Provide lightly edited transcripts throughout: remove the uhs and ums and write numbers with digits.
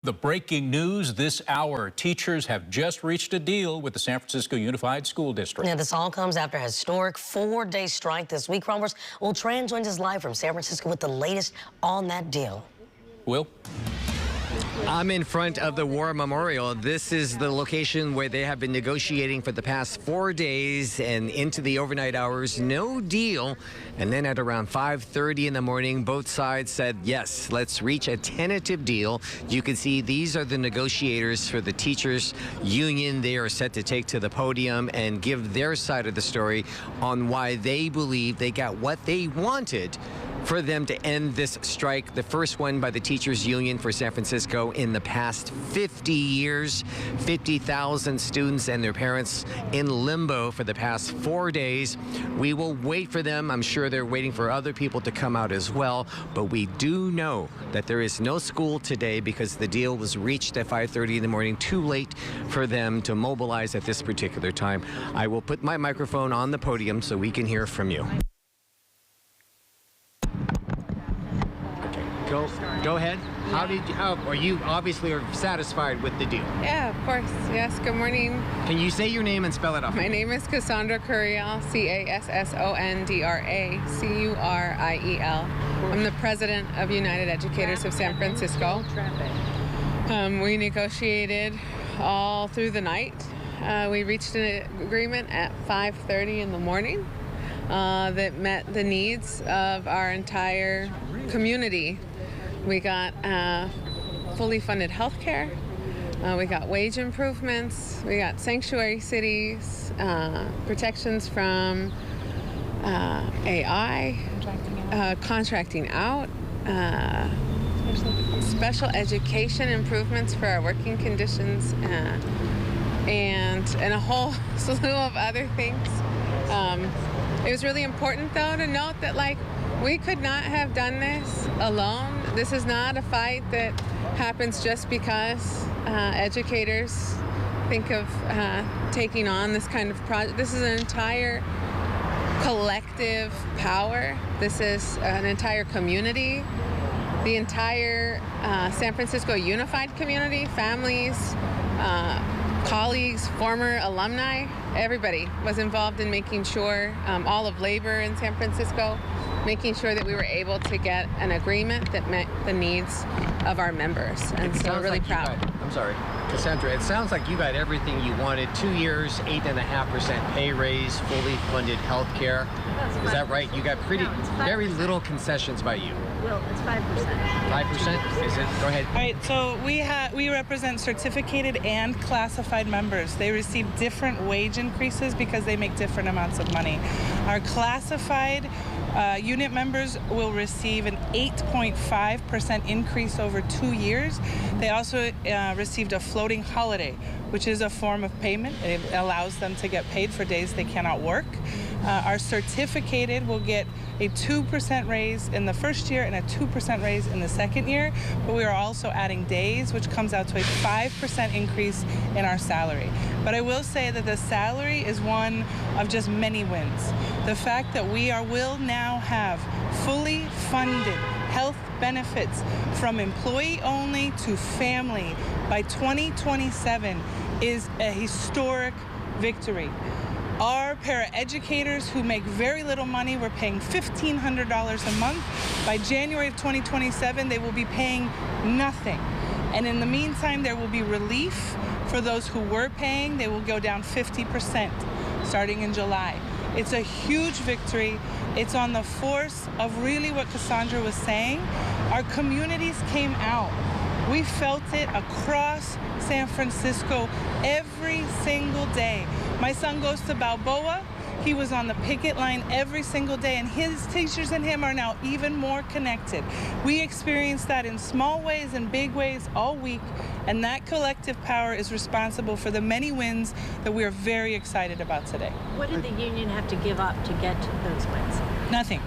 The breaking news this hour, teachers have just reached a deal with the San Francisco Unified School District. Yeah, this all comes after a historic 4-day strike this week. Robbers, well, Tran joins us live from San Francisco with the latest on that deal. Will? I'm in front of the War Memorial. This is the location where they have been negotiating for the past 4 days and into the overnight hours. No deal. And then at around 5:30 in the morning, both sides said, yes, let's reach a tentative deal. You can see these are the negotiators for the teachers union. They are set to take to the podium and give their side of the story on why they believe they got what they wanted for them to end this strike, the first one by the teachers union for San Francisco in the past 50 years. 50,000 students and their parents in limbo for the past 4 days. We will wait for them. I'm sure they're waiting for other people to come out as well, but we do know that there is no school today because the deal was reached at 5:30 in the morning, too late for them to mobilize at this particular time. I will put my microphone on the podium so we can hear from you. Go ahead. Are you obviously are satisfied with the deal? Yeah, of course. Yes, good morning. Can you say your name and spell it out? My name is Cassandra Curiel, Cassondracuriel. I'm the president of United Educators of San Francisco. We negotiated all through the night. We reached an agreement at 5:30 in the morning that met the needs of our entire community. We got fully funded health care. We got wage improvements. We got sanctuary cities, protections from AI, contracting out, special education improvements for our working conditions, and a whole slew of other things. It was really important, though, to note that, we could not have done this alone. This is not a fight that happens just because educators think of taking on this kind of project. This is an entire collective power. This is an entire community. The entire San Francisco Unified community, families, colleagues, former alumni, everybody was involved in making sure, all of labor in San Francisco, making sure that we were able to get an agreement that met the needs of our members. And so we're really proud. I'm sorry, Cassandra, it sounds like you got everything you wanted. 2 years, 8.5% pay raise, fully funded health care. Is that right? You got very little concessions by you. Well, it's 5%. 5%? Is it? Go ahead. All right, so we represent certificated and classified members. They receive different wage increases because they make different amounts of money. Our classified unit members will receive an 8.5% increase over 2 years. They also received a floating holiday, which is a form of payment. It allows them to get paid for days they cannot work. Our certificated will get a 2% raise in the first year and a 2% raise in the second year, but we are also adding days, which comes out to a 5% increase in our salary. But I will say that the salary is one of just many wins. The fact that we will now have fully funded health benefits from employee only to family by 2027 is a historic victory. Our paraeducators who make very little money, we're paying $1,500 a month. By January of 2027, they will be paying nothing. And in the meantime, there will be relief for those who were paying. They will go down 50% starting in July. It's a huge victory. It's on the force of really what Cassandra was saying. Our communities came out. We felt it across San Francisco every single day. My son goes to Balboa. He was on the picket line every single day, and his teachers and him are now even more connected. We experienced that in small ways and big ways all week, and that collective power is responsible for the many wins that we are very excited about today. What did the union have to give up to get those wins? Nothing.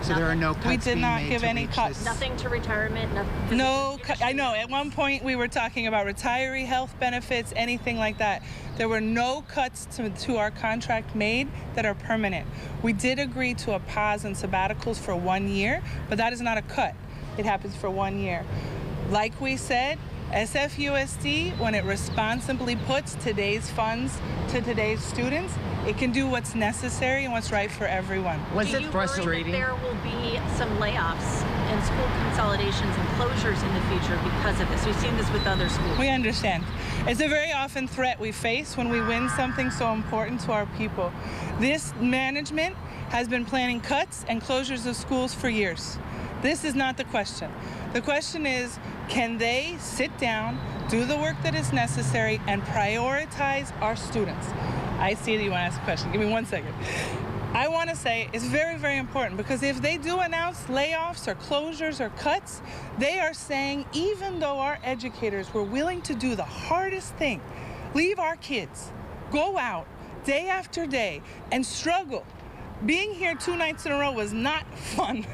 So there are no cuts. We did not give any cuts. Nothing to retirement? Nothing. No, I know. At one point we were talking about retiree health benefits, anything like that. There were no cuts to our contract made that are permanent. We did agree to a pause and sabbaticals for 1 year, but that is not a cut. It happens for 1 year. Like we said, SFUSD, when it responsibly puts today's funds to today's students, it can do what's necessary and what's right for everyone. Was Do it you frustrating? worry that there will be some layoffs and school consolidations and closures in the future because of this? We've seen this with other schools. We understand. It's a very often threat we face when we win something so important to our people. This management has been planning cuts and closures of schools for years. This is not the question. The question is, can they sit down, do the work that is necessary, and prioritize our students? I see that you want to ask a question. Give me 1 second. I want to say it's very, very important, because if they do announce layoffs or closures or cuts, they are saying, even though our educators were willing to do the hardest thing, leave our kids, go out day after day and struggle. Being here 2 nights in a row was not fun,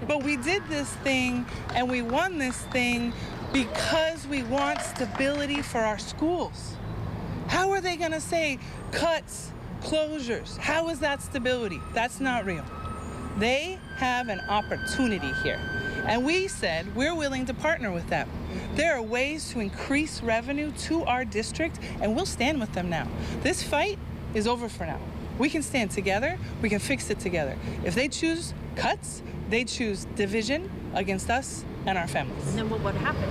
but we did this thing and we won this thing because we want stability for our schools. How are they gonna say cuts, closures? How is that stability? That's not real. They have an opportunity here, and we said we're willing to partner with them. There are ways to increase revenue to our district, and we'll stand with them now. This fight is over for now. We can stand together, we can fix it together. If they choose cuts, they choose division against us and our families. And then what would happen?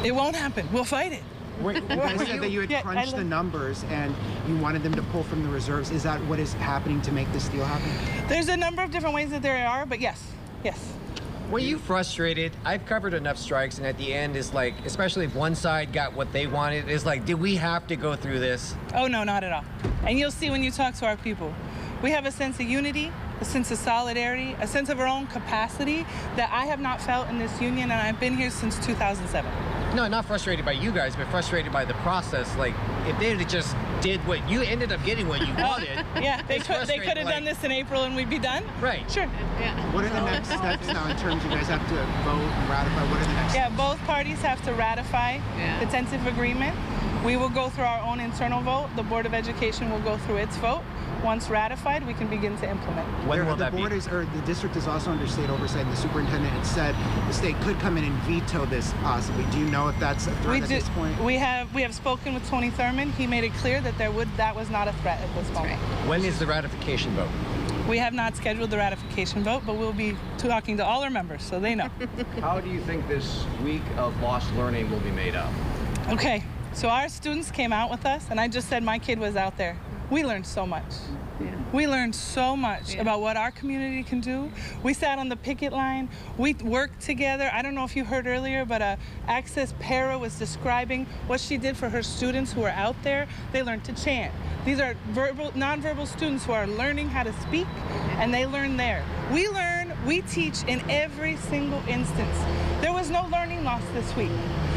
It won't happen. We'll fight it. You guys said that you had crunched the numbers and you wanted them to pull from the reserves. Is that what is happening to make this deal happen? There's a number of different ways that there are, but yes. Were you frustrated? I've covered enough strikes, and at the end, it's like, especially if one side got what they wanted, it's like, did we have to go through this? Oh, no, not at all. And you'll see when you talk to our people. We have a sense of unity, a sense of solidarity, a sense of our own capacity that I have not felt in this union, and I've been here since 2007. No, not frustrated by you guys, but frustrated by the process. Like, if they had just did what you ended up getting what you wanted. Yeah, they it's could have frustrating, done this in April and we'd be done. Right. Sure. What are the next steps now in terms you guys have to vote and ratify? What are the next Yeah, steps? both parties have to ratify the tentative agreement. We will go through our own internal vote. The Board of Education will go through its vote. Once ratified, we can begin to implement. When will the that be? board is, or the district is also under state oversight, and the superintendent had said the state could come in and veto this possibly. Do you know if that's a threat at this point? We have spoken with Tony Thurman. He made it clear that that was not a threat at this moment. When is the ratification vote? We have not scheduled the ratification vote, but we'll be talking to all our members, so they know. How do you think this week of lost learning will be made up? Okay, so our students came out with us, and I just said my kid was out there. We learned so much. We learned so much about what our community can do. We sat on the picket line. We worked together. I don't know if you heard earlier, but Access Para was describing what she did for her students who are out there. They learned to chant. These are nonverbal students who are learning how to speak, and they learn there. We learn, we teach in every single instance. There was no learning loss this week,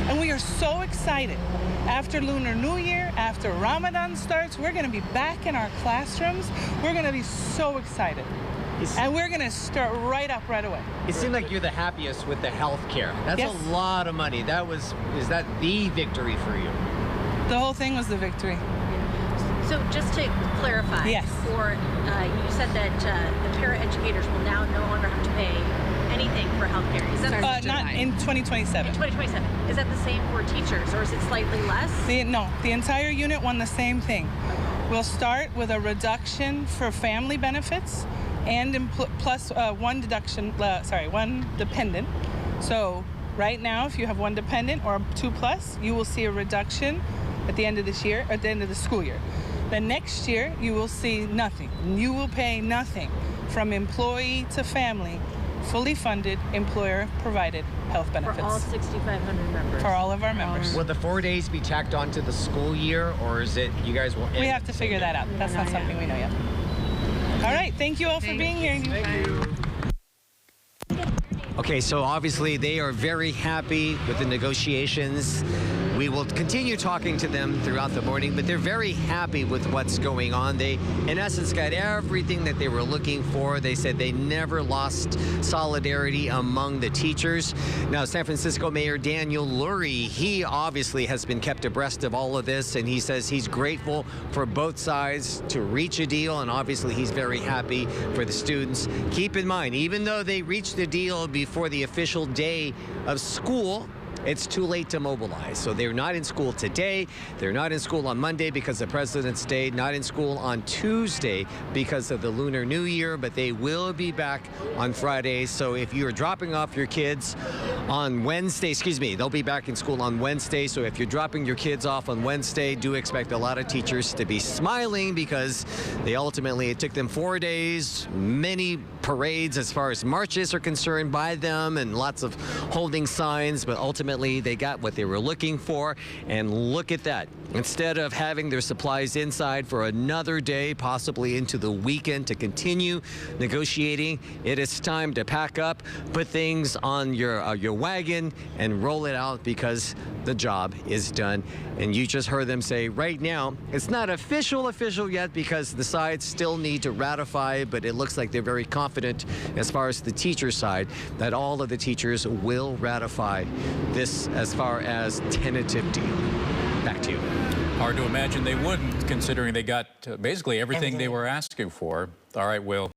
and we are so excited. After Lunar New Year, after Ramadan starts, we're going to be back in our classrooms. We're going to be so excited. And we're going to start right up right away. It seemed like you're the happiest with the health care. That's Yes. a lot of money. Is that the victory for you? The whole thing was the victory. So just to clarify, Yes. You said that the paraeducators will now no longer have to pay anything for healthcare. Is that Not in 2027. in 2027? Is that the same for teachers, or is it slightly less? No, the entire unit won the same thing. We'll start with a reduction for family benefits and plus one dependent. So right now, if you have one dependent or 2+, you will see a reduction at the end of this year, at the end of the school year. The next year, you will see nothing. You will pay nothing from employee to family, fully funded, employer-provided health benefits. For all 6,500 members. For all of our members. Will the 4 days be tacked on to the school year, or is it you guys will? We have to figure that out. That's not something we know yet. All right, thank you all for being here. Thank you. Okay, so obviously they are very happy with the negotiations. We will continue talking to them throughout the morning, but they're very happy with what's going on. They, in essence, got everything that they were looking for. They said they never lost solidarity among the teachers. Now, San Francisco Mayor Daniel Lurie, he obviously has been kept abreast of all of this, and he says he's grateful for both sides to reach a deal, and obviously he's very happy for the students. Keep in mind, even though they reached a deal before the official day of school, it's too late to mobilize. So they're not in school today. They're not in school on Monday because of President's Day, not in school on Tuesday because of the Lunar New Year, but they will be back on Friday. So if you're dropping off your kids on Wednesday, they'll be back in school on Wednesday. So if you're dropping your kids off on Wednesday, do expect a lot of teachers to be smiling because it took them 4 days, many parades as far as marches are concerned by them, and lots of holding signs, but ultimately they got what they were looking for. And look at that. Instead of having their supplies inside for another day, possibly into the weekend to continue negotiating, it is time to pack up, put things on your wagon and roll it out because the job is done. And you just heard them say right now, it's not official yet because the sides still need to ratify, but it looks like they're very confident as far as the teacher side that all of the teachers will ratify this as far as tentative deal. Back to you. Hard to imagine they wouldn't, considering they got basically everything they were asking for. All right, Will.